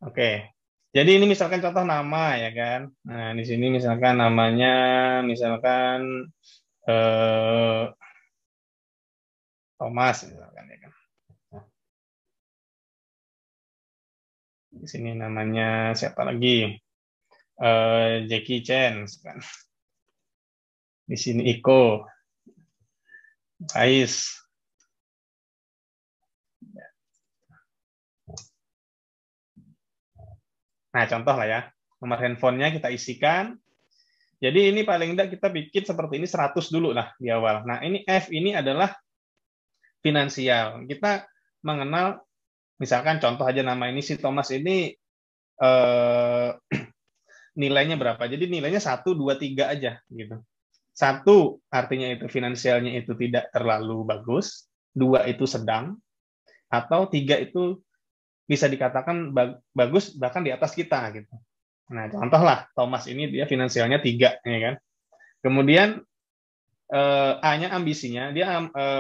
Oke. Jadi ini misalkan contoh nama ya kan. Nah, di sini misalkan namanya misalkan eh, Thomas misalkan ya kan. Nah, di sini namanya siapa lagi? Jackie Chan misalkan. Di sini Iko, Ais. Nah, contoh lah ya. Nomor handphonenya kita isikan. Jadi ini paling tidak kita bikin seperti ini 100 dulu lah di awal. Nah, ini F ini adalah finansial. Kita mengenal, misalkan contoh aja nama ini si Thomas ini eh, nilainya berapa. Jadi nilainya 1, 2, 3 aja gitu. 1 artinya itu finansialnya itu tidak terlalu bagus, 2 itu sedang, atau 3 itu bisa dikatakan bagus bahkan di atas kita gitu. Nah, contohlah Thomas ini dia finansialnya 3 ya kan. Kemudian A-nya ambisinya, dia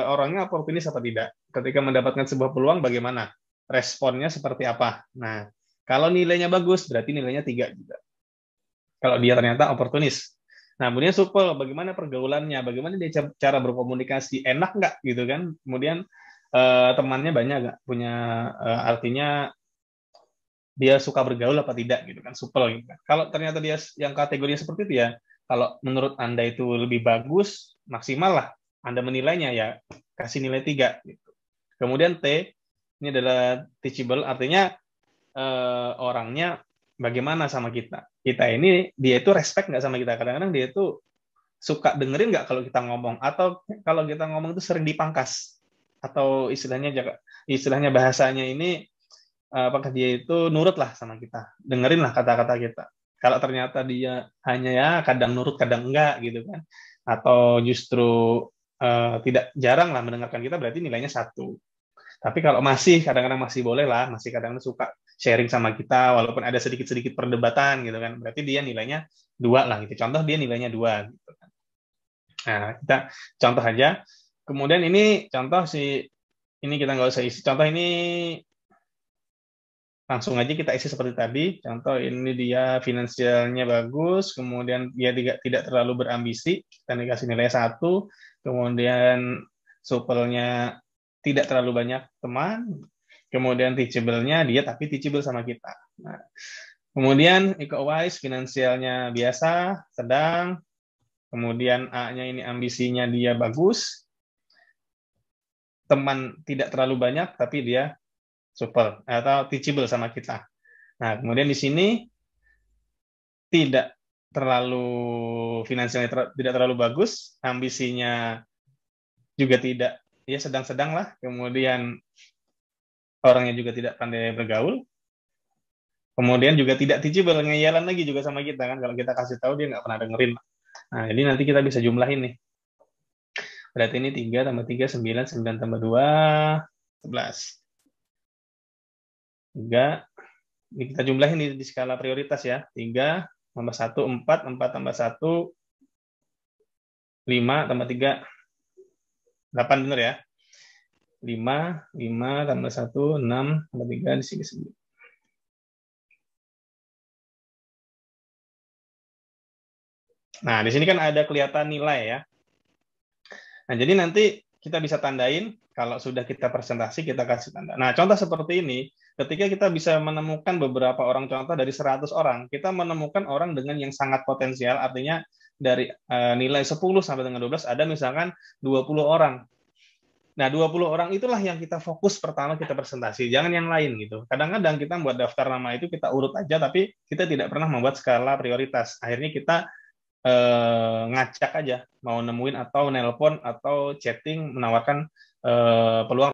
orangnya oportunis apa tidak? Ketika mendapatkan sebuah peluang bagaimana? Responnya seperti apa? Nah, kalau nilainya bagus berarti nilainya 3 juga. Kalau dia ternyata oportunis. Nah, kemudian supel, bagaimana pergaulannya, bagaimana dia cara berkomunikasi, enak nggak gitu kan? Kemudian temannya banyak nggak? Punya artinya dia suka bergaul apa tidak gitu kan? Supel gitu kan. Kalau ternyata dia yang kategorinya seperti itu ya, kalau menurut Anda itu lebih bagus, maksimal lah Anda menilainya ya kasih nilai 3 gitu. Kemudian T ini adalah teachable, artinya orangnya bagaimana sama kita. Kita ini dia itu respect nggak sama kita. Kadang-kadang dia itu suka dengerin nggak kalau kita ngomong, atau kalau kita ngomong itu sering dipangkas, atau istilahnya bahasanya ini apakah dia itu nurut lah sama kita, dengerin lah kata-kata kita. Kalau ternyata dia hanya ya kadang nurut kadang enggak gitu kan, atau justru tidak jarang lah mendengarkan kita, berarti nilainya 1. Tapi kalau masih kadang-kadang masih boleh lah, masih kadang-kadang suka sharing sama kita, walaupun ada sedikit-sedikit perdebatan gitu kan, berarti dia nilainya 2 lah gitu. Contoh dia nilainya 2 gitu kan. Nah, kita contoh aja. Kemudian ini contoh ini kita nggak usah isi. Contoh ini langsung aja kita isi seperti tadi. Contoh ini dia finansialnya bagus, kemudian dia tidak terlalu berambisi, kita dikasih nilai 1, kemudian supelnya tidak terlalu banyak teman, kemudian teachable-nya dia tapi teachable sama kita. Nah, kemudian Iko Wise finansialnya biasa, sedang, kemudian A-nya ini ambisinya dia bagus, teman tidak terlalu banyak tapi dia super atau teachable sama kita. Nah, kemudian di sini tidak terlalu finansialnya tidak terlalu bagus, ambisinya juga tidak, ya sedang-sedang lah. Kemudian orangnya juga tidak pandai bergaul. Kemudian juga tidak teachable, ngeyalan lagi juga sama kita kan. Kalau kita kasih tahu dia nggak pernah dengerin. Nah, jadi nanti kita bisa jumlahin nih. Berarti ini 3 tambah 3, 9, 9 tambah 2, 11. 3, ini kita jumlahin di skala prioritas ya. 3 tambah 1, 4, 4 tambah 1, 5 tambah 3, 8 bener ya. 5, 5 tambah 1, 6 tambah 3 di sini 9. Nah, di sini kan ada kelihatan nilai ya. Nah, jadi nanti kita bisa tandain, kalau sudah kita presentasi, kita kasih tanda. Nah, contoh seperti ini, ketika kita bisa menemukan beberapa orang, contoh dari 100 orang, kita menemukan orang dengan yang sangat potensial, artinya dari nilai 10 sampai dengan 12, ada misalkan 20 orang. Nah, 20 orang itulah yang kita fokus pertama kita presentasi, jangan yang lain gitu. Kadang-kadang kita membuat daftar nama itu kita urut aja, tapi kita tidak pernah membuat skala prioritas. Akhirnya kita ngacak aja, mau nemuin atau nelpon atau chatting menawarkan peluang